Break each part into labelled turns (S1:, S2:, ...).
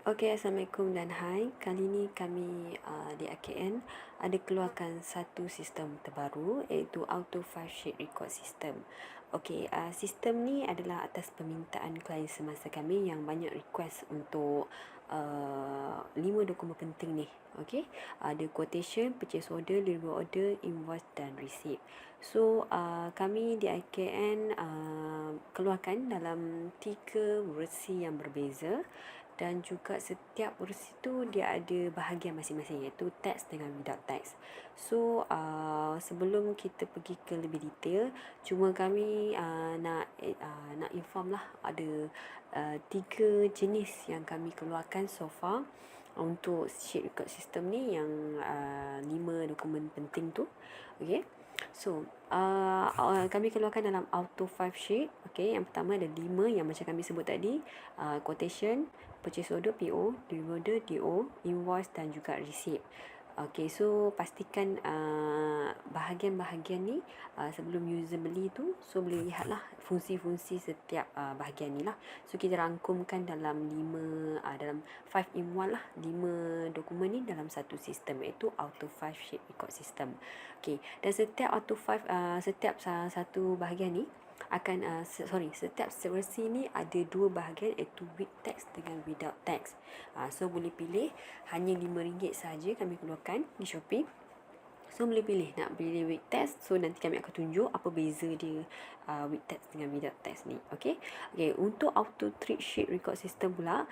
S1: Okey, Assalamualaikum dan hai. Kali ni kami di AKN ada keluarkan satu sistem terbaru iaitu Auto 5 Sheet Record System. Okey, sistem ni adalah atas permintaan klien semasa kami yang banyak request untuk 5 dokumen penting ni. Okey, ada quotation, purchase order, delivery order, invoice dan receipt. So, kami di AKN keluarkan dalam 3 versi yang berbeza dan juga setiap versi tu dia ada bahagian masing-masing iaitu text dengan without text. So sebelum kita pergi ke lebih detail, cuma kami nak inform lah ada 3 jenis yang kami keluarkan so far untuk sheet record system ni yang 5 dokumen penting tu. Okay. So, kami keluarkan dalam Auto 5 sheet. Okay, yang pertama ada 5 yang macam kami sebut tadi, quotation, purchase order PO, delivery order DO, invoice dan juga receipt. Okay, so pastikan bahagian-bahagian ni sebelum user beli tu, so boleh lihatlah fungsi-fungsi setiap bahagian ni lah. So kita rangkumkan dalam 5 in 1 lah, 5 dokumen ni dalam satu sistem iaitu Auto 5 Sheet Record System. Okay, dan setiap Auto 5 setiap satu bahagian ni akan setiap versi ni ada 2 bahagian iaitu with text dengan without text. So boleh pilih hanya RM5 saja kami keluarkan di Shopee. So boleh pilih nak pilih with text. So nanti kami akan tunjuk apa beza dia with text dengan without text ni. Okay. Okay, untuk Auto 3 Sheet Record System pula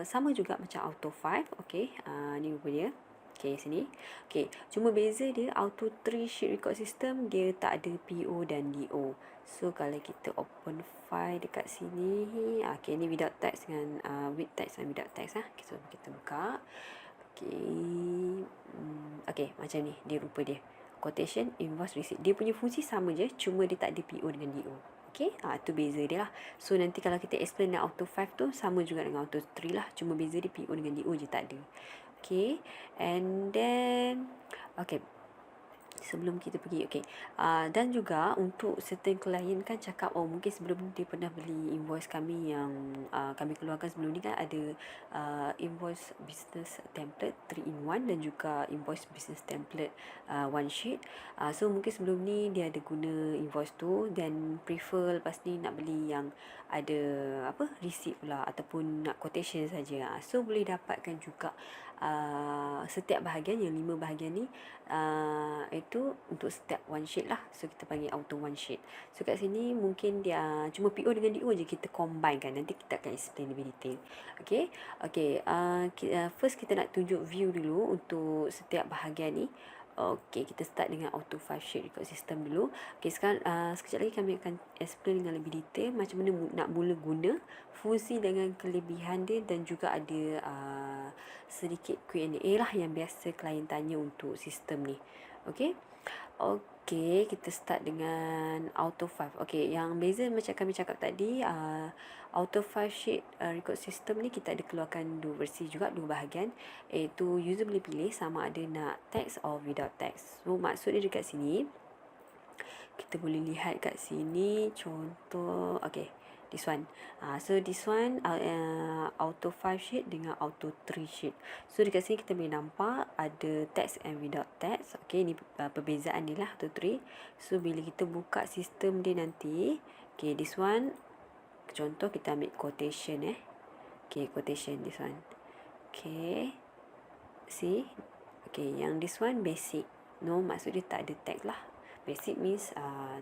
S1: sama juga macam Auto 5. Okay, ni rupa dia. Okay, sini. Okay, cuma beza dia Auto 3 Sheet Record System dia tak ada PO dan DO. So kalau kita open file dekat sini, okay, ni without text dengan with text dan without text lah. So kita buka. Okay, okay, macam ni dia rupa dia. Quotation, invoice, receipt. Dia punya fungsi sama je, cuma dia tak ada PO dengan DO. Okay, tu beza dia lah. So nanti kalau kita explain dengan Auto 5 tu sama juga dengan Auto 3 lah, cuma beza dia PO dengan DO je tak ada. Okay, and then okay, sebelum kita pergi, okay, dan juga untuk certain klien kan cakap, oh mungkin sebelum ni dia pernah beli invoice kami yang kami keluarkan sebelum ni kan ada invoice business template 3 in 1 dan juga invoice business template 1 sheet. So mungkin sebelum ni dia ada guna invoice tu dan prefer lepas ni nak beli yang ada receipt pula ataupun nak quotation saja. So boleh dapatkan juga setiap bahagian yang 5 bahagian ni itu untuk setiap 1 sheet lah. So kita panggil Auto 1 sheet. So kat sini mungkin dia cuma PO dengan DO je kita combine kan. Nanti kita akan explain lebih detail. Okay. Okay, first kita nak tunjuk view dulu untuk setiap bahagian ni. Okay, kita start dengan Auto 5 Sheet Record System dulu. Okay, sekarang sekejap lagi kami akan explain dengan lebih detail macam mana nak mula guna, fungsi dengan kelebihan dia dan juga ada sedikit Q&A lah yang biasa klien tanya untuk sistem ni. Okay. Okay, kita start dengan Auto 5. Okay, yang beza macam kami cakap tadi, Auto 5 Sheet Record System ni kita ada keluarkan 2 versi juga, 2 bahagian, iaitu user boleh pilih sama ada nak text or without text. So maksud dia dekat sini, kita boleh lihat kat sini contoh. Okay, this one. So this one Auto 5 sheet dengan Auto 3 sheet. So dekat sini kita boleh nampak ada text and without text. Okay, ni perbezaan dia lah Auto 3. So bila kita buka sistem dia nanti, okay, this one contoh kita ambil quotation Okay, quotation this one. Okay, see. Okay, yang this one basic. No, maksud dia tak ada text lah. Basic means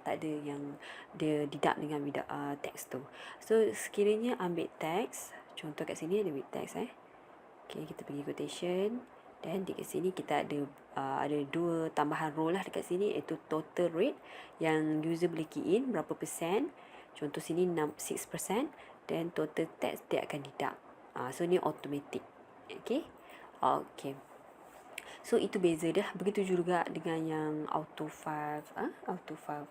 S1: tak ada yang dia deduct dengan without text tu. So sekiranya ambil text, contoh kat sini ada with text Okay, kita pergi quotation dan dekat sini kita ada 2 tambahan row lah dekat sini iaitu total rate yang user boleh key in berapa persen. Contoh sini 6% dan total text dia akan deduct. So ni automatic. Okay. Okay. So itu beza dah. Begitu juga dengan yang Auto 5 Auto 5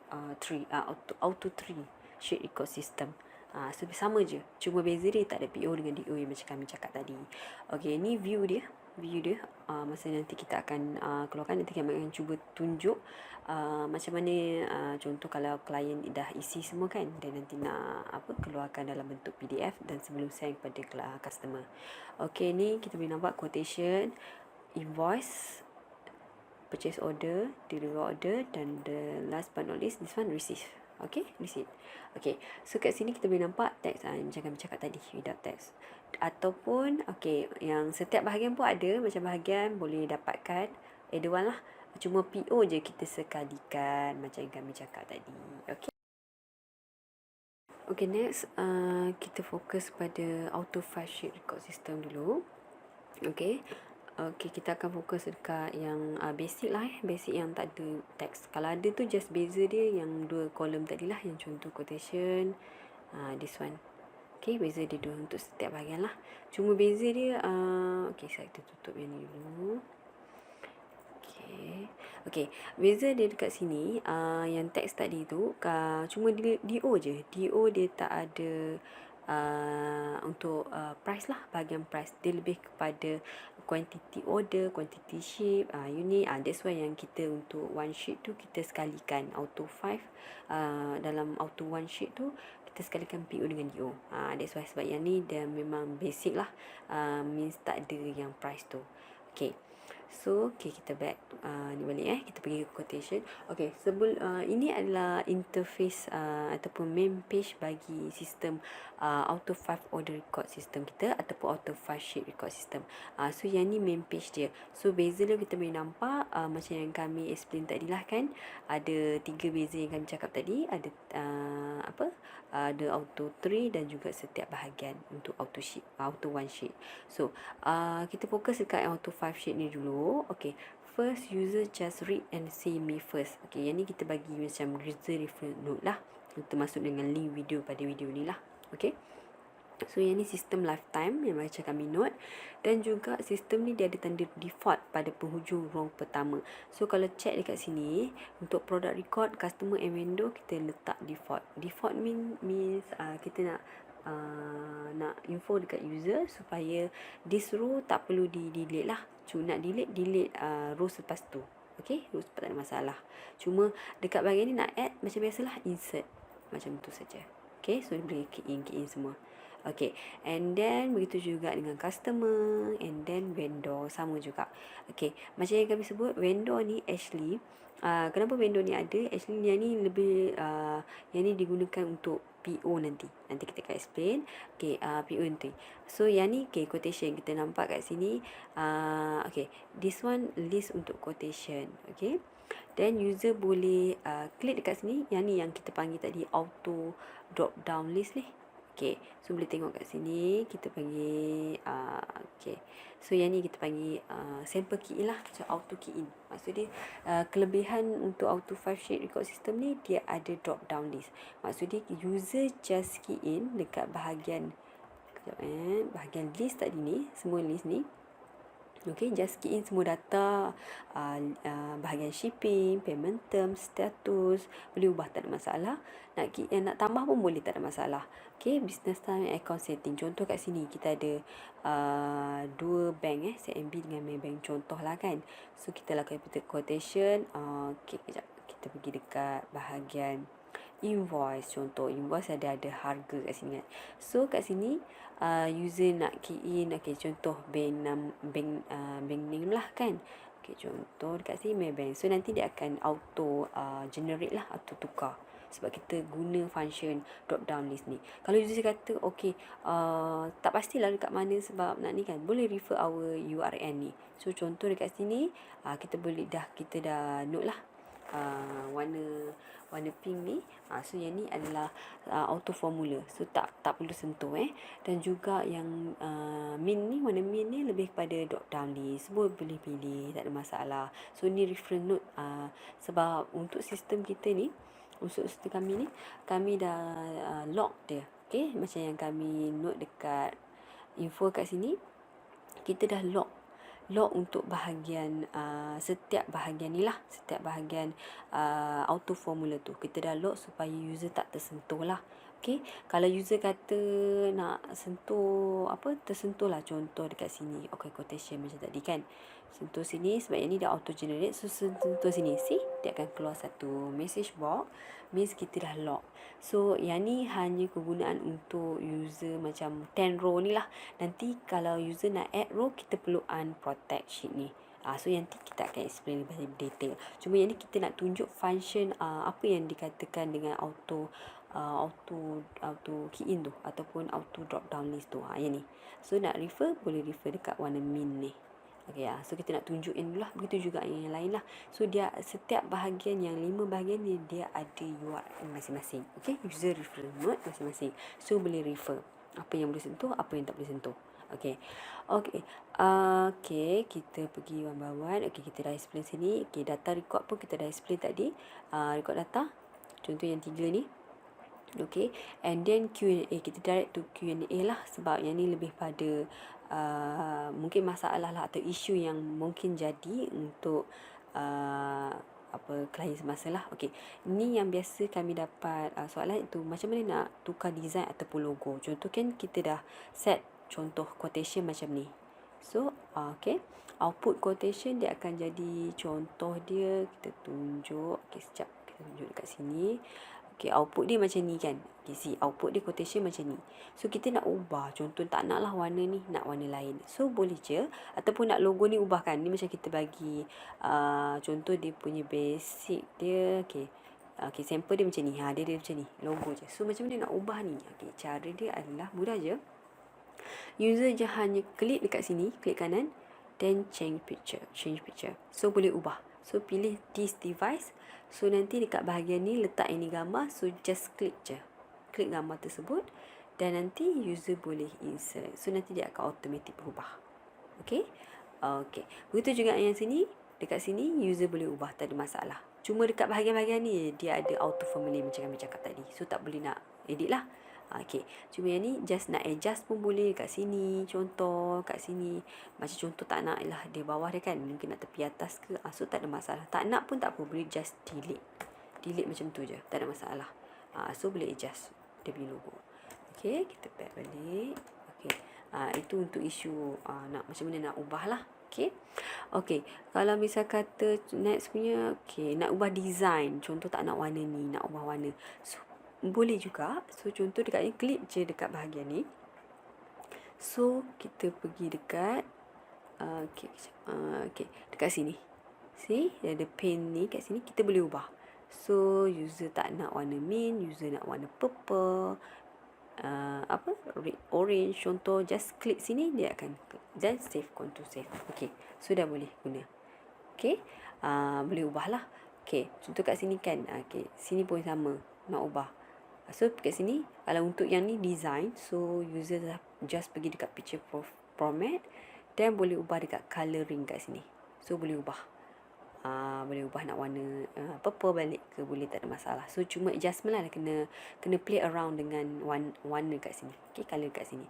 S1: Auto 3 Sheet Record System. So sama je. Cuma beza dia tak ada PO dengan DO yang macam kami cakap tadi. Okay, ni view dia. view dia. Masa nanti kita akan keluarkan, nanti kami akan cuba tunjuk macam mana, contoh kalau klien dah isi semua kan, dan nanti nak keluarkan dalam bentuk PDF dan sebelum send kepada customer. Okey, ni kita boleh nampak quotation, invoice, purchase order, deliver order, dan the last but not least, this one receive. Okay, receipt. Okay, so kat sini kita boleh nampak teks, macam kami cakap tadi, without text. Ataupun, okay, yang setiap bahagian pun ada, macam bahagian boleh dapatkan either one lah. Cuma PO je kita sekalikan, macam yang kami cakap tadi. Okay. Okay, next, kita fokus pada auto file sheet record system dulu. Okay. Okay, kita akan fokus dekat yang basic lah, basic yang tak ada teks. Kalau ada tu just beza dia yang 2 kolom tadi lah, yang contoh quotation, this one. Okay, beza dia 2 untuk setiap bahagian lah. Cuma beza dia, okay, saya tutup yang ni dulu. Okay, beza dia dekat sini, yang teks tadi tu, cuma DO je. DO dia tak ada untuk price lah, bahagian price. Dia lebih kepada quantity order, quantity ship, unit. That's why yang kita untuk one sheet tu kita sekalikan auto 5, dalam auto one sheet tu kita sekalikan PO dengan DO. That's why, sebab yang ni dia memang basic lah, means tak ada yang price tu. Okay. So, okay, kita back ni balik kita pergi ke quotation. Okay, ini adalah interface ataupun main page bagi sistem auto 5 order record system kita ataupun auto 5 sheet record system. So yang ni main page dia. So beza dia kita boleh nampak, macam yang kami explain tadi lah kan, ada 3 beza yang kami cakap tadi, ada ada auto 3 dan juga setiap bahagian untuk auto sheet, auto 1 sheet. So kita fokus dekat auto 5 sheet ni dulu. Okay, first user just read and see me first. Okay, yang ni kita bagi macam user reference note lah, termasuk dengan link video pada video ni lah. Okay, so yang ni sistem lifetime yang macam kami note, dan juga sistem ni dia ada tanda default pada penghujung ruang pertama. So kalau check dekat sini, untuk product record, customer and vendor, kita letak default. Default means kita nak info dekat user supaya this row tak perlu delete lah. Cuma nak delete row selepas tu. Okay, row selepas tak ada masalah. Cuma dekat bahagian ni nak add macam biasalah, insert macam tu saja. Okay, so dia boleh key in semua. Okay, and then begitu juga dengan customer, and then vendor, sama juga. Okay, macam yang kami sebut, vendor ni actually, kenapa vendor ni ada, actually yang ni lebih, yang ni digunakan untuk PO nanti kita akan explain. Okay, PO nanti. So yang ni, okay, quotation kita nampak kat sini. Okay, this one list untuk quotation. Okay, then user boleh klik dekat sini. Yang ni yang kita panggil tadi auto drop down list ni. Okay, so boleh tengok kat sini, kita panggil okay, so yang ni kita panggil sample key in lah, so auto key in. Maksud dia kelebihan untuk auto 5 sheet record system ni, dia ada drop down list. Maksud dia user just key in dekat bahagian bahagian list tadi ni, semua list ni. Okay, just key in semua data, bahagian shipping, payment terms, status, boleh ubah, tak ada masalah. Nak tambah pun boleh, tak ada masalah. Okay, business time, account setting. Contoh kat sini kita ada 2 bank, CMB dengan Maybank, contoh lah kan. So kita lakukan quotation. Okay, kejap, kita pergi dekat bahagian invoice. Contoh invoice ada harga kat sini kan. So kat sini user nak key in, okay, contoh bank name lah kan. Okay, contoh dekat sini Maybank. So nanti dia akan auto generate lah, auto tukar, sebab kita guna function drop down list ni. Kalau user kata okay, tak pastilah dekat mana sebab nak ni kan, boleh refer our URL ni. So contoh dekat sini kita dah note lah warna pink ni. So yang ni adalah auto formula, so tak perlu sentuh dan juga yang min ni, warna min ni lebih kepada drop down list, semua boleh pilih, tak ada masalah. So ni reference note, sebab untuk sistem kita ni, untuk sistem kami ni, kami dah lock dia. Okay, macam yang kami note dekat info kat sini, kita dah lock untuk bahagian setiap bahagian ni lah, setiap bahagian auto formula tu kita dah lock supaya user tak tersentuh lah. Okey, kalau user kata nak sentuh tersentuh lah, contoh dekat sini. Okay, quotation macam tadi kan. Sentuh sini sebab yang ni dah auto generate. So sentuh sini, see, dia akan keluar satu message box, means kita dah lock. So yang ni hanya kegunaan untuk user macam 10 row ni lah. Nanti kalau user nak add row, kita perlu unprotect sheet ni. So nanti kita akan explain lebih detail. Cuma yang ni kita nak tunjuk function apa yang dikatakan dengan auto key in tu ataupun auto drop down list tu. Yang ni. So nak refer, boleh refer dekat warna min ni. Okay, so kita nak tunjukin dulu lah. Begitu juga yang lain lah. So dia setiap bahagian, yang 5 bahagian ni, dia ada URL masing-masing. Okay, user referral mode masing-masing. So boleh refer apa yang boleh sentuh, apa yang tak boleh sentuh. Okay. Okay, kita pergi one by one. Okay, kita dah explain sini. Okay, data record pun kita dah explain tadi. Record data, contoh yang 3 ni. Okay, and then Q&A, kita direct to Q&A lah, sebab yang ni lebih pada mungkin masalah lah atau isu yang mungkin jadi untuk klien semasa lah. Okay, ni yang biasa kami dapat soalan itu, macam mana nak tukar design ataupun logo. Contoh kan kita dah set contoh quotation macam ni. So okay, output quotation dia akan jadi contoh dia, kita tunjuk. Okay, sekejap kita tunjuk dekat sini. Okay, output dia macam ni kan. Okay, see, output dia quotation macam ni. So kita nak ubah, contoh tak nak lah warna ni, nak warna lain. So boleh je. Ataupun nak logo ni ubahkan. Ni macam kita bagi contoh dia punya basic dia. Okay, sampel dia macam ni. Dia macam ni, logo je. So macam mana nak ubah ni? Okay, cara dia adalah mudah je. User je hanya klik dekat sini, klik kanan, then change picture. So boleh ubah. So pilih this device. So nanti dekat bahagian ni letak ini gambar. So just klik je, klik gambar tersebut, dan nanti user boleh insert. So nanti dia akan automatic berubah. Okay. Begitu juga yang sini. Dekat sini user boleh ubah, tak ada masalah. Cuma dekat bahagian-bahagian ni dia ada auto formula macam kami cakap tadi. So tak boleh nak edit lah. Okay, cuma yang ni just nak adjust pun boleh kat sini. Contoh kat sini, macam contoh tak nak lah dia bawah dia kan, mungkin nak tepi atas ke. So tak ada masalah. Tak nak pun tak apa, boleh just delete macam tu je, tak ada masalah. So boleh adjust dia punya logo. Okay, kita back balik. Okay, itu untuk isu nak macam mana nak ubah lah. Okay, kalau misal kata next punya, okay, nak ubah design. Contoh tak nak warna ni, nak ubah warna. So boleh juga. So contoh dekat ni, klik je dekat bahagian ni. So kita pergi dekat dekat sini. See, ada pen ni kat sini, kita boleh ubah. So user tak nak warna mint, user nak warna purple, red, orange. Contoh just klik sini, dia akan then save, control save. Okay, so dah boleh guna. Okay, boleh ubah lah. Okay, contoh kat sini kan. Okay, sini pun sama, nak ubah. So kat sini, kalau untuk yang ni design, so user just pergi dekat picture format, dan boleh ubah dekat coloring kat sini. So boleh ubah. Boleh ubah nak warna purple balik ke, boleh, tak ada masalah. So cuma adjustment lah, kena play around dengan warna kat sini. Okay, color kat sini.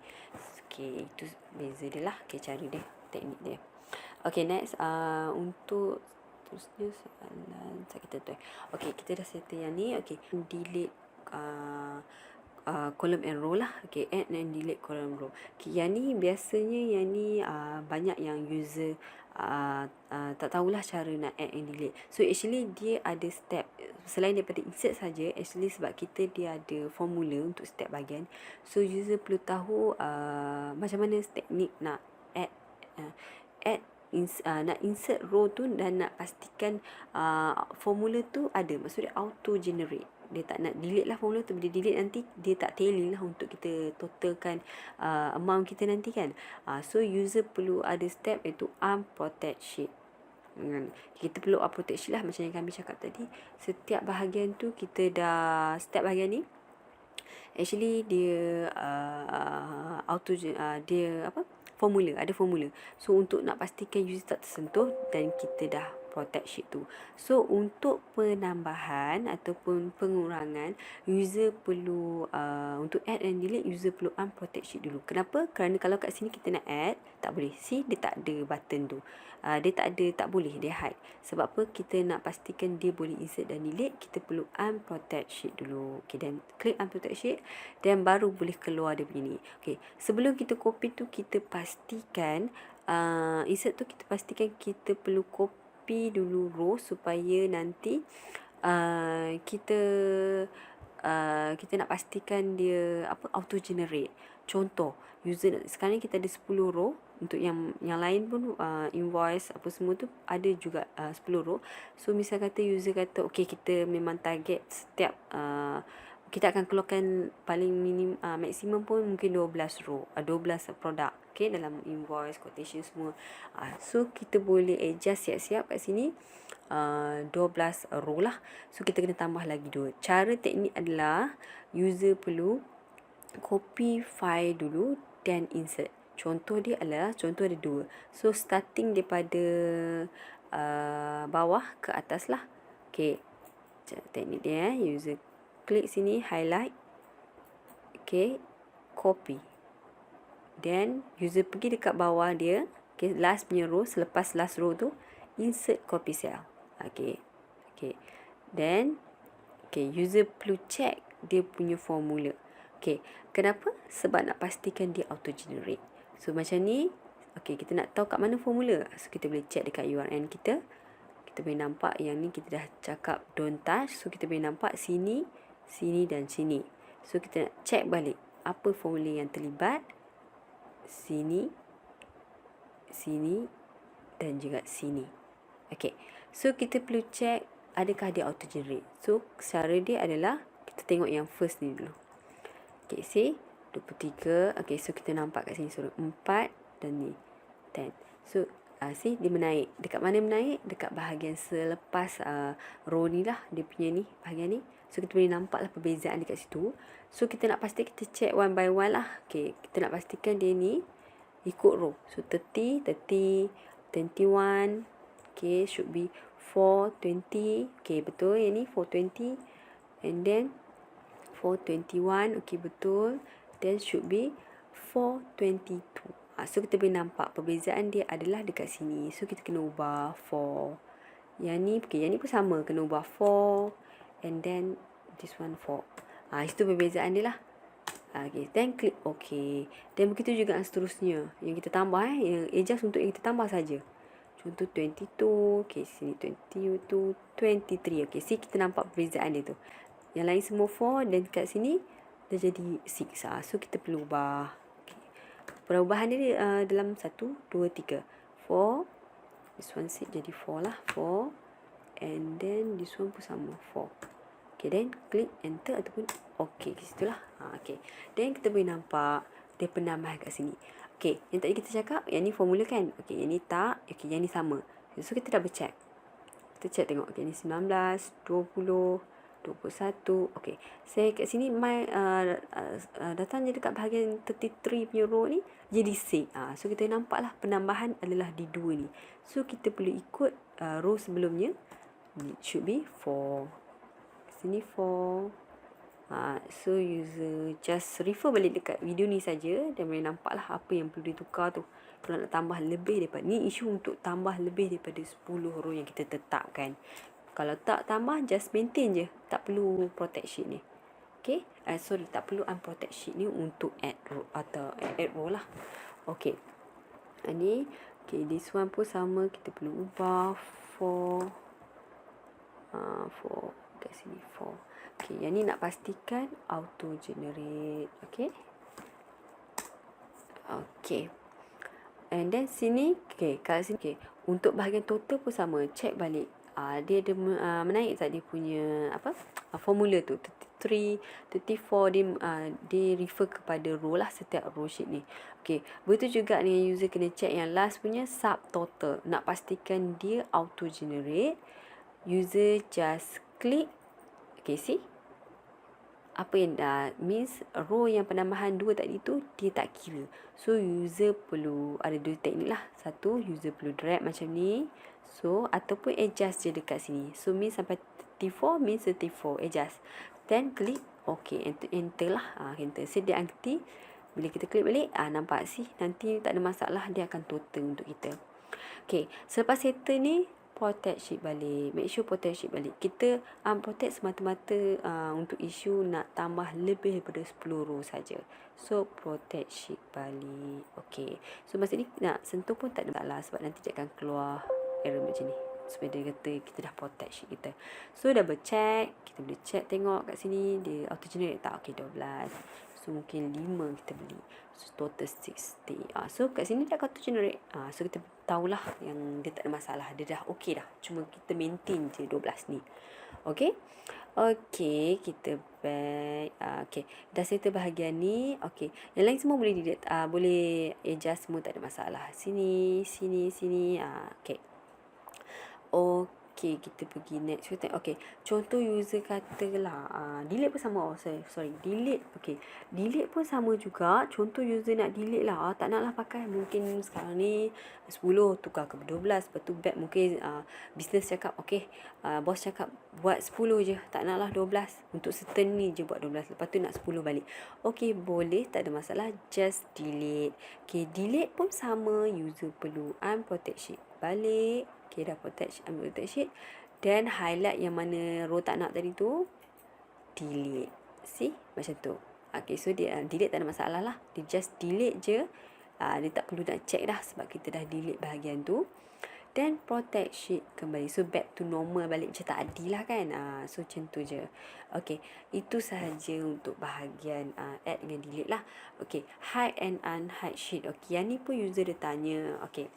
S1: Okay, itu beza dia lah. Okay, cara dia, teknik dia. Okay, next untuk terusnya soalan kita tu. Okay, kita dah settle yang ni. Okay, delete column and row lah. Okay, add and delete column row. Okay, yang ni biasanya yang ni banyak yang user tak tahulah cara nak add and delete. So actually dia ada step selain daripada insert saja. Actually sebab dia ada formula untuk setiap bahagian. So user perlu tahu macam mana teknik nak nak insert row tu, dan nak pastikan formula tu ada. Maksudnya auto generate. Dia tak nak delete lah formula tu. Bila delete nanti dia tak tally lah untuk kita totalkan amount kita nanti kan. So user perlu ada step iaitu unprotect sheet. Kita perlu unprotect sheet lah, macam yang kami cakap tadi. Setiap bahagian tu kita dah, setiap bahagian ni actually dia dia formula, ada formula. So untuk nak pastikan user tak tersentuh, dan kita dah protect sheet tu. So untuk penambahan ataupun pengurangan, user perlu untuk add and delete, user perlu unprotect sheet dulu. Kenapa? Kerana kalau kat sini kita nak add, tak boleh. See, dia tak ada button tu. Dia tak boleh, dia hide. Sebab apa? Kita nak pastikan dia boleh insert dan delete, kita perlu unprotect sheet dulu. Okay, dan klik unprotect sheet, dan baru boleh keluar dia punya ni. Okay, sebelum kita copy tu, kita pastikan insert tu, kita pastikan kita perlu copy dulu row supaya nanti kita nak pastikan dia auto generate. Contoh, user sekarang ni kita ada 10 row. Untuk yang lain pun invoice apa semua tu ada juga 10 row. So misal kata user kata okey, kita memang target setiap kita akan keluarkan paling minim maksimum pun mungkin 12 row, 12 produk, okey, dalam invoice, quotation semua. So kita boleh adjust siap-siap kat sini 12 row lah. So kita kena tambah lagi 2. Cara teknik adalah user perlu copy file dulu dan insert. Contoh dia adalah, contoh ada 2. So starting daripada bawah ke atas lah. Okay, teknik dia user klik sini, highlight, okay, copy, then user pergi dekat bawah dia, okay, last punya row, selepas last row tu insert copy cell. Okay, then user perlu check dia punya formula. Okay, kenapa? Sebab nak pastikan dia auto generate. So macam ni, okay, kita nak tahu kat mana formula. So kita boleh check dekat URL kita. Kita boleh nampak yang ni kita dah cakap don't touch. So kita boleh nampak sini, sini dan sini. So kita nak check balik apa formula yang terlibat. Sini, sini dan juga sini. Okay, so kita perlu check adakah dia auto generate. So cara dia adalah kita tengok yang first ni dulu. Okay, see 23. Okay, so kita nampak kat sini suruh 4 dan ni 10. So see dia menaik. Dekat mana menaik? Dekat bahagian selepas row ni lah, dia punya ni, bahagian ni. So kita boleh nampak lah perbezaan dekat situ. So kita nak pastikan, kita check one by one lah. Okay, kita nak pastikan dia ni ikut row. So 30, 21. Okay, should be 420. Okay, betul yang ni 420. And then 421. Okay, betul. Then should be 422. So kita boleh nampak perbezaan dia adalah dekat sini. So kita kena ubah 4. Yang ni, okay, yang ni pun sama, kena ubah 4. And then this one 4. Itu perbezaan dia lah. Okay, then klik OK. Dan begitu juga seterusnya. Yang kita tambah yang adjust untuk yang kita tambah saja. Contoh 22. Okay, sini 22, 23. Okay, see kita nampak perbezaan dia tu. Yang lain semua 4 dan kat sini dah jadi 6. So kita perlu ubah. Okay. Perubahan dia dalam 1, 2, 3. 4. This one 6 jadi 4 lah. 4. And then this one pun sama. 4. Okay, then klik enter ataupun OK. Ke situ lah. Okay. Then kita boleh nampak dia penambahan kat sini. Okay, yang tadi kita cakap, yang ni formula kan? Okay, yang ni tak. Okay, yang ni sama. So kita double check. Kita check tengok. Okay, ni 19, 20. 21. Okay, saya kat sini my datang je dekat bahagian 33 punya row ni jadi 6. So kita nampak lah penambahan adalah di 2 ni. So kita perlu ikut row sebelumnya. It should be 4. Sini 4. So user just refer balik dekat video ni saja dan boleh nampak lah apa yang perlu ditukar tu. Kalau nak tambah lebih daripada ni, isu untuk tambah lebih daripada 10 row yang kita tetapkan. Kalau tak tambah, just maintain je. Tak perlu protect sheet ni. Okay. Sorry, tak perlu unprotect sheet ni untuk add row atau add row lah. Okay. Ni. Okay, this one pun sama. Kita perlu ubah 4. 4. Kat sini 4. Okay, yang ni nak pastikan auto generate. Okay. Okay. And then sini. Okay, kat sini. Okay. Untuk bahagian total pun sama. Check balik. Dia ada menaik tak dia punya formula tu 33, 34 dia refer kepada row lah, setiap row sheet ni. Okey, betul juga ni user kena check yang last punya subtotal. Nak pastikan dia auto generate, user just klik. Okay, see apa yang means row yang penambahan 2 tadi tu dia tak kira. So user perlu ada 2 teknik lah. Satu, user perlu drag macam ni. So ataupun adjust je dekat sini. So means sampai 34 means 34 adjust. Then klik okay, enter lah. Enter. So dia anti bila kita klik balik, nampak sih nanti tak ada masalah, dia akan total untuk kita. Okay, selepas settle ni protect sheet balik. Make sure protect sheet balik. Kita unprotect semata-mata untuk isu nak tambah lebih daripada 10 row saja. So protect sheet balik. Okay, so masa ni nak sentuh pun tak ada masalah sebab nanti dia akan keluar error macam ni. Supaya dia kata kita dah protect sheet kita. So double check. Kita boleh check tengok kat sini dia auto generate tak. Okay, 12. So mungkin 5 kita beli. So total 60. So kat sini dia auto generate. So kita tahulah yang dia tak ada masalah. Dia dah okay dah. Cuma kita maintain je 12 ni. Okay. Okay, kita back. Okay, dah settle bahagian ni. Okay, yang lain semua boleh delete. Boleh adjust semua, tak ada masalah. Sini, sini, sini. Okay. Okay, kita pergi next. Okay, contoh user katalah delete pun sama. Sorry, delete. Okay, delete pun sama juga. Contoh user nak delete lah, tak naklah pakai. Mungkin sekarang ni 10 tukar ke 12. Lepas tu back mungkin business cakap okay, bos cakap buat 10 je, tak naklah 12. Untuk certain ni je buat 12. Lepas tu nak 10 balik. Okay, boleh, tak ada masalah. Just delete. Okay, delete pun sama. User perlu unprotect sheet balik. Okay, dah ambil protect sheet. Then highlight yang mana row tak nak tadi tu, delete. See? Macam tu. Okay, so dia delete tak ada masalah lah. Dia just delete je. Dia tak perlu nak check dah sebab kita dah delete bahagian tu. Then protect sheet kembali. So back to normal balik macam tak adil lah kan. So macam tu je. Okay, itu sahaja untuk bahagian add dengan delete lah. Okay, hide and unhide sheet. Okay, yang ni pun user dia tanya. Okay,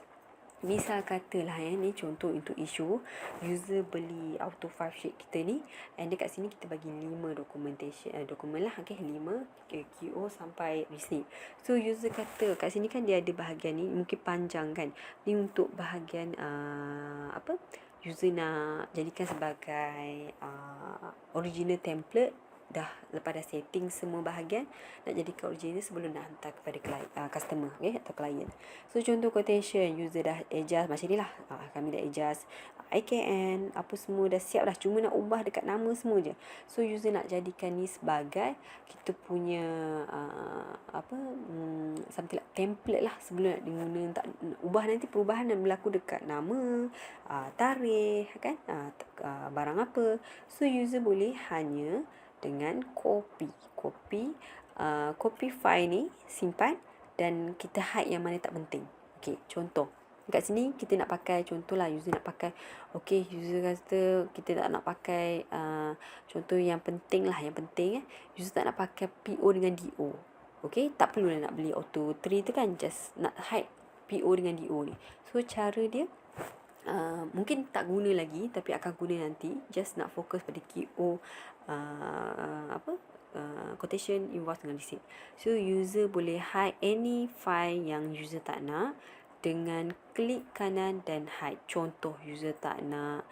S1: misal katalah ni contoh untuk isu user beli auto 5 sheet kita ni, and dekat sini kita bagi 5 dokumen lah. Okay, 5 QO sampai receipt. So user kata kat sini kan dia ada bahagian ni mungkin panjang kan, ni untuk bahagian user nak jadikan sebagai original template. Dah lepas dah setting semua bahagian, nak jadikan original sebelum nak hantar kepada customer, okay, atau client. So contoh quotation user dah adjust macam ni lah. Kami dah adjust IKN apa semua dah siap dah, cuma nak ubah dekat nama semua je. So user nak jadikan ni sebagai kita punya something like template lah sebelum nak diguna. Tak ubah, nanti perubahan dan berlaku dekat nama, tarikh kan, barang apa. So user boleh hanya dengan copy file ni, simpan, dan kita hide yang mana tak penting. Okay, contoh kat sini kita nak pakai, contohlah user nak pakai, okay, user kata kita tak nak pakai contoh yang penting lah, user tak nak pakai PO dengan DO. Okay, tak perlu nak beli auto 3 tu kan, just nak hide PO dengan DO ni. So cara dia mungkin tak guna lagi tapi akan guna nanti. Just nak fokus pada QO, quotation, invoice dengan receipt. So user boleh hide any file yang user tak nak dengan klik kanan dan hide. Contoh user tak nak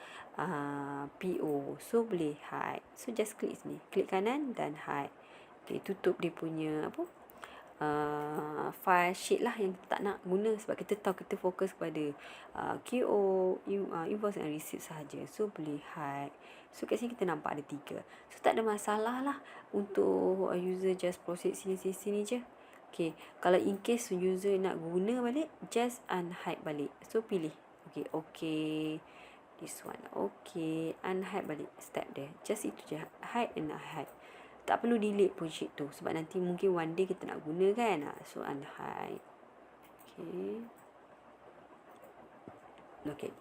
S1: PO, so boleh hide. So just klik sini, klik kanan dan hide. Okay, tutup dia punya file sheet lah yang kita tak nak guna, sebab kita tahu kita fokus kepada QO, invoice dan receipt sahaja. So boleh hide. So kat sini kita nampak ada 3. So tak ada masalah lah untuk user just proceed sini je. Okay, kalau in case user nak guna balik, just unhide balik. So pilih okay, this one, okay, unhide balik step dia. Just itu je, hide and unhide. Tak perlu delete pun sheet tu sebab nanti mungkin one day kita nak guna kan. So unhide. Okay.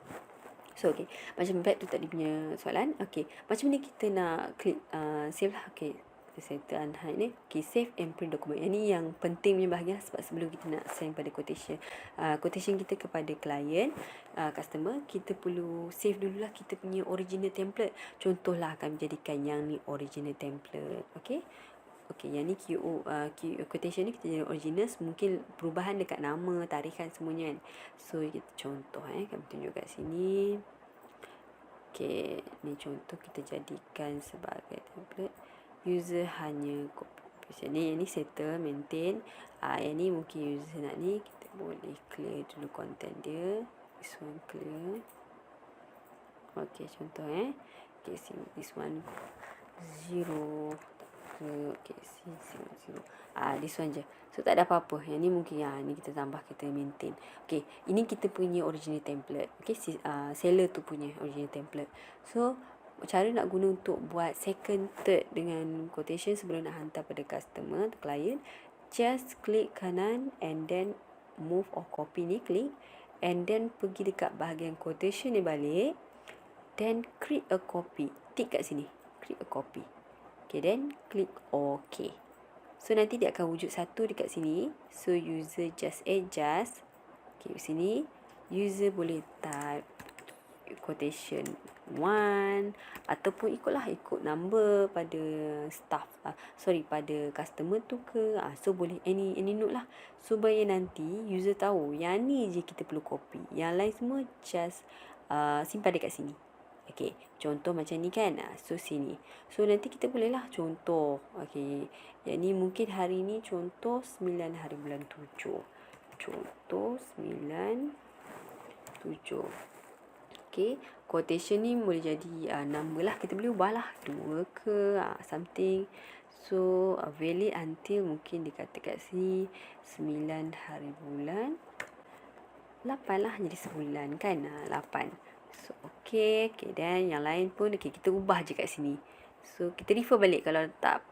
S1: So okay, macam back tu tadi punya soalan. Okay, macam ni kita nak klik save lah. Okay, kita settle unhide ni. Okay, save and print dokumen. Yang ni yang penting punya bahagian sebab sebelum kita nak send pada quotation kita kepada client, customer, kita perlu save dululah kita punya original template. Contohlah kami jadikan yang ni original template. Okay, yang ni quotation ni kita jadi original. Mungkin perubahan dekat nama, tarikan semuanya kan. So kita contoh kami tunjuk kat sini. Okay, ni contoh kita jadikan sebagai template. user hanya copy paste. Yang ni settle, maintain. Yang ni mungkin user nak ni, kita boleh clear dulu content dia. This one clear. Okay, contoh okay, this one 0. Okay, zero. This one je. So tak ada apa-apa. Yang ni mungkin ni kita tambah, kita maintain. Okay, ini kita punya original template. Okay, seller tu punya original template. So cara nak guna untuk buat second, third dengan quotation sebelum nak hantar pada customer atau client, just klik kanan and then move or copy ni, klik, and then pergi dekat bahagian quotation ni balik, then create a copy, tick kat sini, create a copy. Okay, then klik OK. So nanti dia akan wujud satu dekat sini. So user just adjust. Okay, sini user boleh type quotation 1 ataupun ikut number pada staff, pada customer tu ke. So boleh any note lah, supaya nanti user tahu yang ni je kita perlu copy, yang lain semua just simpan dekat sini. Okay, contoh macam ni kan. So sini, so nanti kita boleh lah contoh. Okay, yang ni mungkin hari ni contoh 9 hari bulan 7. Contoh 9/7. Okay, quotation ni boleh jadi number lah, kita boleh ubah lah 2 ke something. So valid until, mungkin dikata kat sini 9 hari bulan 8 lah, jadi sebulan kan, 8. So okay, dan yang lain pun okay, kita ubah je kat sini. So kita refer balik. Kalau tak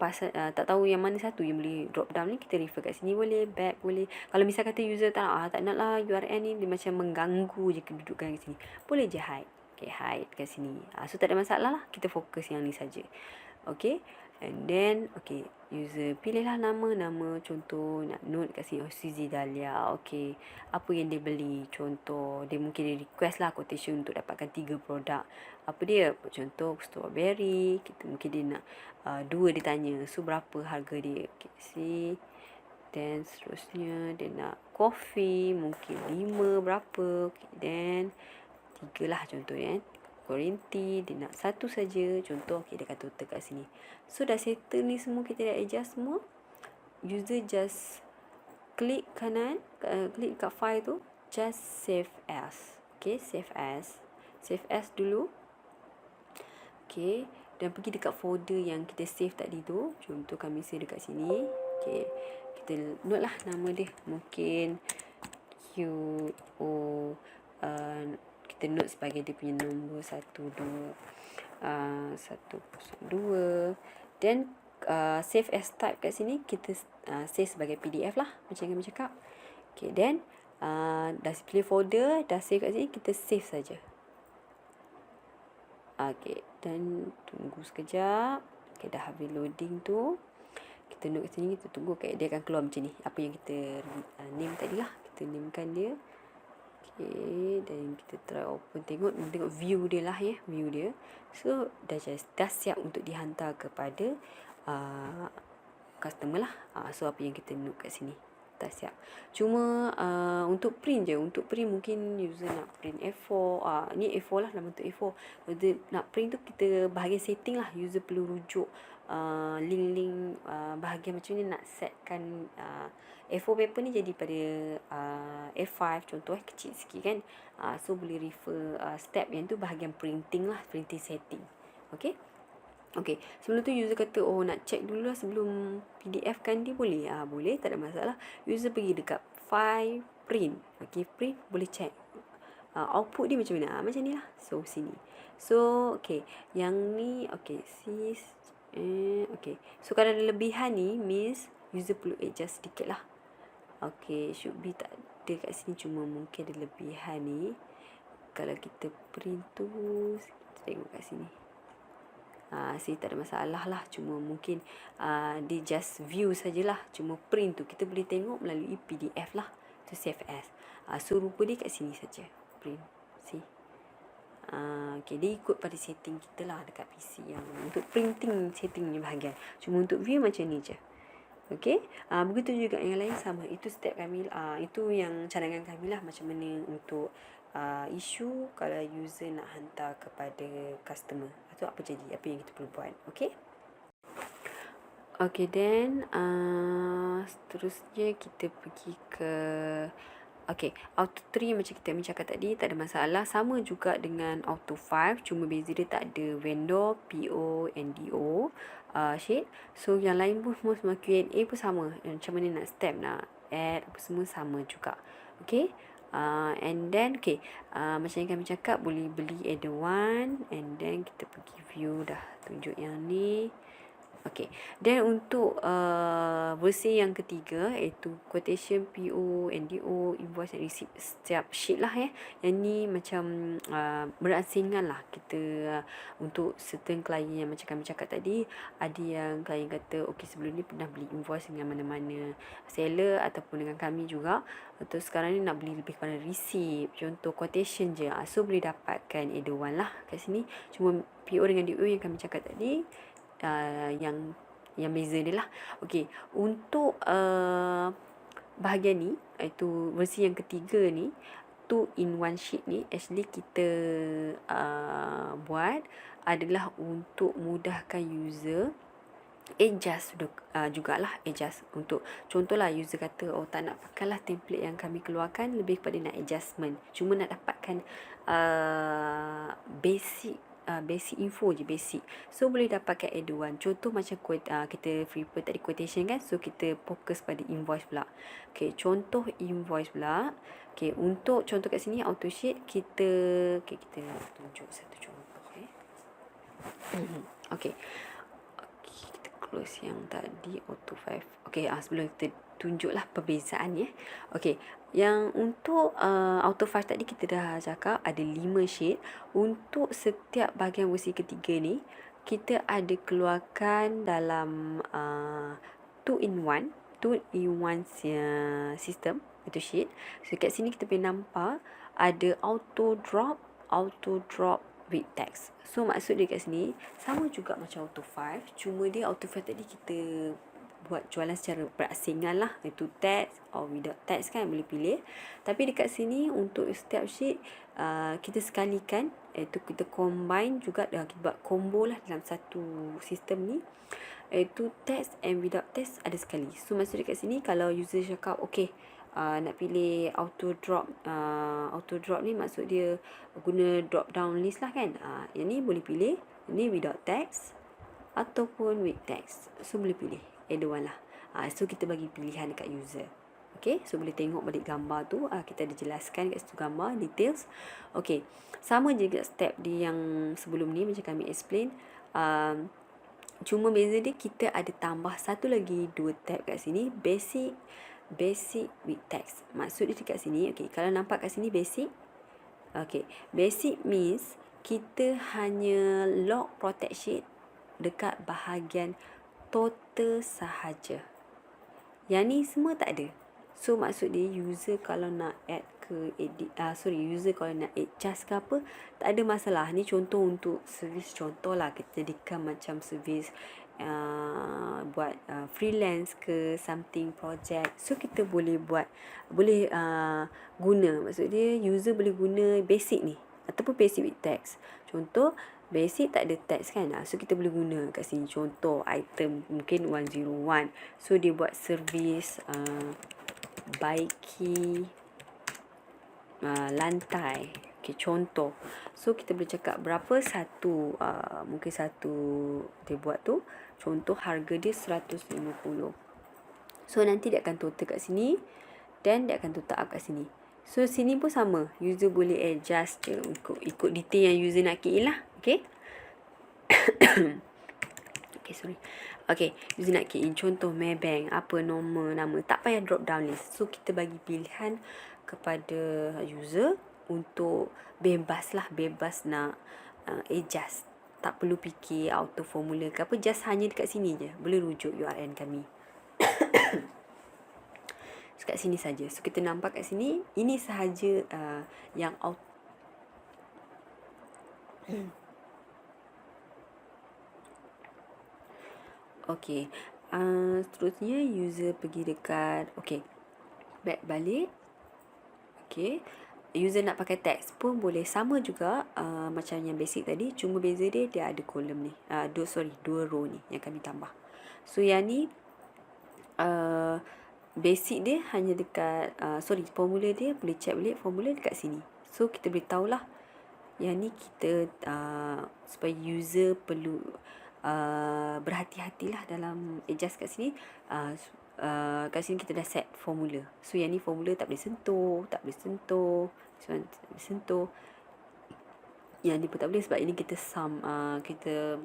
S1: tahu yang mana satu yang boleh drop down ni, kita refer kat sini boleh, back boleh. Kalau misal kata user tak nak lah URL ni, dia macam mengganggu je kedudukan kat sini, boleh je hide. Okay, hide kat sini. So tak ada masalah lah, kita fokus yang ni saja. Okay, and then okay, user pilihlah nama contoh nak note kat sini, Suzy Dahlia. Okay, apa yang dia beli, contoh dia mungkin dia request lah quotation untuk dapatkan 3 produk. Apa dia, contoh strawberry, kita mungkin dia nak 2, dia tanya, so berapa harga dia. Okay, see. Then seterusnya dia nak coffee, mungkin 5 berapa. Okay, then 3 lah contohnya. Guarantee dia nak 1 saja, contoh. Okay, dia akan total kat sini. So dah settle ni semua, kita dah adjust semua. User just klik kanan, klik kat file tu, just save as. Okay, save as dulu. Okay, dan pergi dekat folder yang kita save tadi tu. Contoh kami save dekat sini. Okay, kita note lah nama dia, mungkin QO, kita note sebagai dia punya nombor 12, 102. Then save as type kat sini, kita save sebagai PDF lah, macam yang kami cakap. Okay, then dah pilih folder, dah save kat sini, kita save saja. Okay, dan tunggu sekejap. Okay, dah habis loading tu, kita note kat sini, kita tunggu. Okay, dia akan keluar macam ni, apa yang kita name tadi lah, kita namekan dia. Okay, dan kita try open, tengok view dia lah ya, view dia. So dah siap untuk dihantar kepada customer lah. So apa yang kita note kat sini dah siap. Cuma untuk print je, untuk print mungkin user nak print A4, ni A4 lah, dalam bentuk A4. User nak print tu, kita bahagian setting lah, user perlu rujuk link-link bahagian macam ni nak setkan A4 paper ni jadi pada A5 contoh, kecil sikit kan. So boleh refer step yang tu bahagian printing lah, printing setting. Okay, sebelum tu user kata nak check dulu lah sebelum PDF kan dia, boleh? Boleh, tak ada masalah. User pergi dekat file print. Okay, print boleh check output dia macam mana. Macam ni lah. So sini. So okay, yang ni okay, okay. So kalau ada lebihan ni, means user perlu adjust sedikit lah. Okay, should be tak ada kat sini, cuma mungkin ada lebihan ni. Kalau kita print tu, kita tengok kat sini. Tak ada masalah lah, cuma mungkin dia just view sajalah, cuma print tu kita boleh tengok melalui PDF lah, tu save as. So rupa dia kat sini saja, print. See. Okay, dia ikut pada setting kita lah dekat PC yang untuk printing setting ni bahagian. Cuma untuk view macam ni je. Okay, begitu juga yang lain sama. Itu step kami, itu yang cadangan kami lah, macam mana untuk isu kalau user nak hantar kepada customer. Itu apa jadi, apa yang kita perlu buat. Okay. Okay, then seterusnya kita pergi ke okay, auto 3 macam kita cakap tadi tak ada masalah, sama juga dengan auto 5, cuma beza dia tak ada vendor, PO, NDO sheet. So yang lain pun semua Q&A pun sama, macam mana nak step, nak add apa semua sama juga. Okay, and then okay, macam yang kami cakap, boleh beli add one, and then kita pergi view, dah tunjuk yang ni. Okay, dan untuk versi yang ketiga, iaitu quotation, PO, NDO, invoice and receipt, setiap sheet lah ya. Yang ni macam berasingan lah kita untuk certain klien yang macam kami cakap tadi. Ada yang klien kata, okay, sebelum ni pernah beli invoice dengan mana-mana seller ataupun dengan kami juga. Atau sekarang ni nak beli lebih kepada receipt, contoh quotation je. So boleh dapatkan add one lah kat sini. Cuma PO dengan DO yang kami cakap tadi, yang beza dia lah. Okey, untuk bahagian ni, iaitu versi yang ketiga ni, 2 in 1 sheet ni, actually kita buat adalah untuk mudahkan user adjust jugalah, adjust untuk contohlah user kata, oh tak nak pakailah template yang kami keluarkan, lebih kepada nak adjustment, cuma nak dapatkan basic info je, basic. So boleh dapatkan add one. Contoh macam kita free tadi quotation kan, so kita fokus pada invoice pula. Okay, contoh invoice pula. Okay, untuk contoh kat sini auto sheet, kita tunjuk satu contoh. Okay, kita close yang tadi auto 5. Okay, sebelum kita tunjuklah perbezaan ya. Okay, yang untuk auto 5 tadi kita dah cakap ada 5 sheet. Untuk setiap bahagian versi ketiga ni, kita ada keluarkan dalam 2 in 1 sistem, itu sheet. So kat sini kita boleh nampak ada auto drop with text. So maksud dia kat sini sama juga macam auto 5, cuma dia auto 5 tadi kita buat jualan secara berasingan lah, itu text or without text kan, boleh pilih. Tapi dekat sini untuk setiap sheet kita sekalikan, iaitu kita combine juga, kita buat combo lah dalam satu sistem ni, iaitu text and without text ada sekali. So maksud dekat sini, kalau user cakap okay, nak pilih auto drop ni, maksud dia guna drop down list lah kan. Yang ni boleh pilih, ni without text ataupun with text. So boleh pilih add one lah. So kita bagi pilihan dekat user. Okay, so boleh tengok balik gambar tu, kita ada jelaskan kat situ gambar details. Okay, sama juga step di yang sebelum ni macam kami explain. Cuma beza dia, kita ada tambah satu lagi 2 tab kat sini, basic with text. Maksud dia dekat sini, okay, kalau nampak kat sini basic. Okay, basic means kita hanya lock protect sheet dekat bahagian total sahaja. Yang ni semua tak ada. So maksud dia, user kalau nak add ke edit, user kalau nak adjust ke apa, tak ada masalah. Ni contoh untuk servis, contoh lah kita jadikan macam servis buat freelance ke something project. So kita boleh buat, boleh guna, maksud dia user boleh guna basic ni ataupun basic with text. Contoh basic tak ada text kan, so kita boleh guna kat sini. Contoh item mungkin 101, so dia buat servis baiki lantai. Okay, contoh. So kita boleh cakap berapa satu, mungkin satu dia buat tu, contoh harga dia 150. So nanti dia akan total kat sini, dan dia akan total up kat sini. So sini pun sama, user boleh adjust je ikut detail yang user nak key lah. Okay. Okay, sorry. Okay, user nak key in contoh Maybank, apa nama, tak payah drop down list. So kita bagi pilihan kepada user untuk bebas nak adjust. Tak perlu fikir auto formula ke apa, just hanya dekat sini je boleh rujuk URL kami. So, kat sini saja. So kita nampak kat sini, ini sahaja yang auto. Okay, seterusnya user pergi dekat, okay, back balik. Okay, user nak pakai text pun boleh, sama juga macam yang basic tadi, cuma beza dia ada kolom ni, dua row ni yang kami tambah. So yang ni basic dia hanya dekat formula dia boleh check balik formula dekat sini. So kita boleh tahulah yang ni kita supaya user perlu berhati-hatilah dalam adjust kat sini. Kat sini kita dah set formula. So yang ni formula tak boleh sentuh, tak boleh sentuh, yang ni pun tak boleh sebab ini kita kita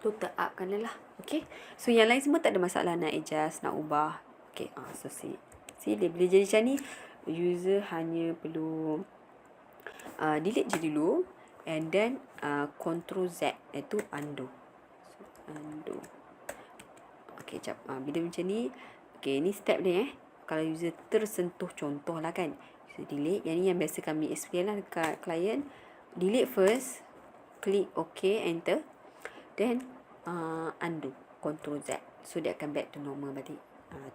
S1: total up kan lah. Okay, so yang lain semua tak ada masalah nak adjust, nak ubah. Okay, so see dia boleh jadi macam ni. User hanya perlu delete je dulu, and then Ctrl Z, iaitu undo. So, undo. Okay, jap. Bila macam ni, okay, ni step dia kalau user tersentuh, contoh lah kan, user delete. Yang ni yang biasa kami explain lah dekat client. Delete first, klik OK, enter, then undo, Ctrl Z. So dia akan back to normal balik.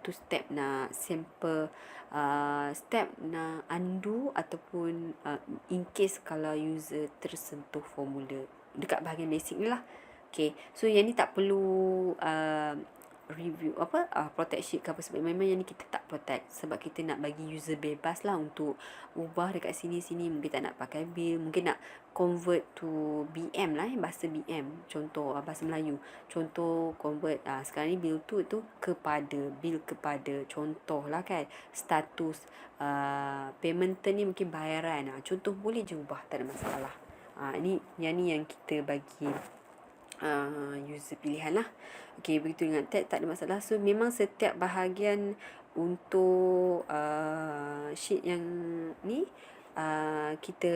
S1: Tu step nak simple, step nak undo ataupun in case kalau user tersentuh formula dekat bahagian basic ni lah. Okay, so yang ni tak perlu review protect sheet ke apa, sebab memang yang ni kita tak protect sebab kita nak bagi user bebas lah untuk ubah dekat sini-sini. Mungkin tak nak pakai bill, mungkin nak convert to BM lah, bahasa BM, contoh bahasa Melayu, contoh convert sekarang ni bill tu kepada contoh lah kan, status payment ni mungkin bayaran, contoh boleh je ubah, tak ada masalah. Ni yang kita bagi user pilihan lah. Okay, begitu dengan tag tak ada masalah. So memang setiap bahagian untuk sheet yang ni kita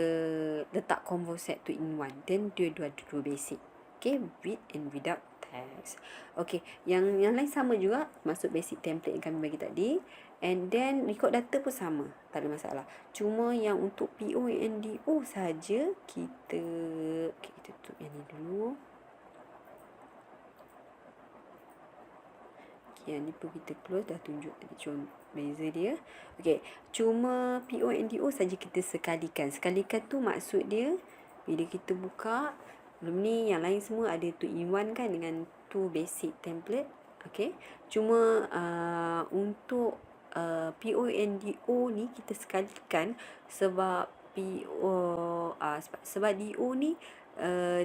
S1: letak combo set 2-in-1, then dia ada dua basic. Okay, with and without text. Okay, yang lain sama juga, masuk basic template yang kami bagi tadi, and then record data pun sama, tak ada masalah. Cuma yang untuk PO and DO saja kita tutup yang ni dulu. Yang ni pun kita close, dah tunjuk tadi contoh beza dia. Okay, cuma PO and DO saja kita sekalikan. Sekalikan tu maksud dia bila kita buka, belum ni yang lain semua ada 2-in-1 kan dengan 2 basic template. Okay, cuma untuk PO and DO ni kita sekalikan sebab sebab DO ni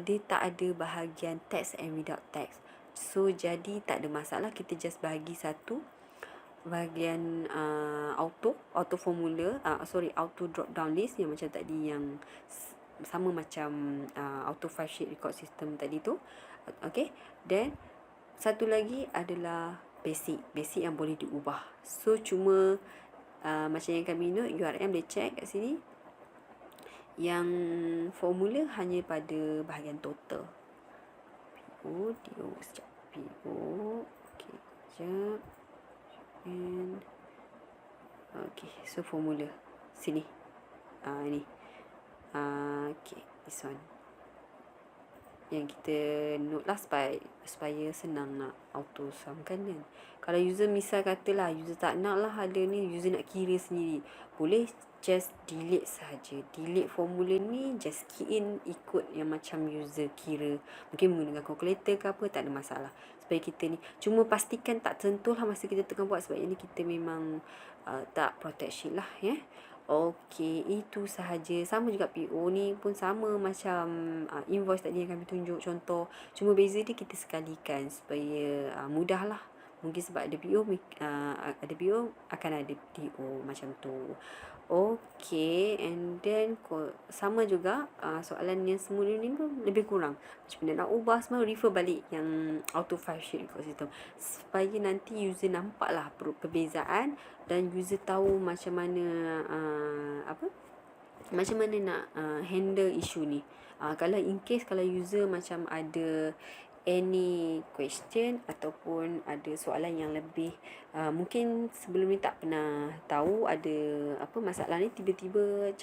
S1: dia tak ada bahagian text and without text. So jadi tak ada masalah, kita just bagi satu bahagian auto formula, auto drop down list yang macam tadi, yang sama macam auto file sheet record system tadi tu. Okay, then satu lagi adalah basic yang boleh diubah. So cuma macam yang kami note, URM boleh check kat sini, yang formula hanya pada bahagian total. Sekejap. Okay, sekejap. And okay, so formula sini. Ni. Okay, this one. Yang kita note lah supaya senang nak auto sum kan. Kalau user misal katalah user tak nak lah ada ni, user nak kira sendiri, boleh just delete saja. Delete formula ni, just key in ikut yang macam user kira. Mungkin menggunakan calculator ke apa, tak ada masalah. Supaya kita ni, cuma pastikan tak sentuh lah masa kita tengah buat, sebab ini kita memang tak protect sheet lah ya. Okey, itu sahaja. Sama juga PO ni pun sama macam invoice tadi yang kami tunjuk contoh. Cuma beza dia kita sekalikan supaya mudah lah. Mungkin sebab ada PO akan ada DO macam tu. Okey, and then sama juga soalan yang semula ni pun lebih kurang. Macam mana nak ubah semua, refer balik yang auto file sheet record system supaya nanti user nampak lah perbezaan dan user tahu macam mana macam mana nak handle isu ni. Kalau in case kalau user macam ada any question ataupun ada soalan yang lebih mungkin sebelum ni tak pernah tahu ada apa masalah ni, tiba-tiba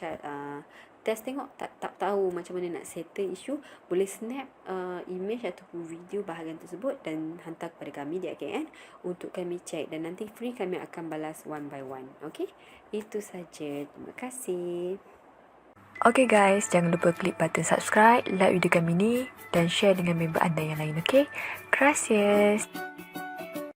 S1: test tengok tak tahu macam mana nak settle isu, boleh snap image ataupun video bahagian tersebut dan hantar kepada kami di AKN untuk kami check, dan nanti free kami akan balas one by one. Okay, itu saja. Terima kasih.
S2: Okay guys, jangan lupa klik button subscribe, like video kami ni dan share dengan member anda yang lain, okay? Gracias!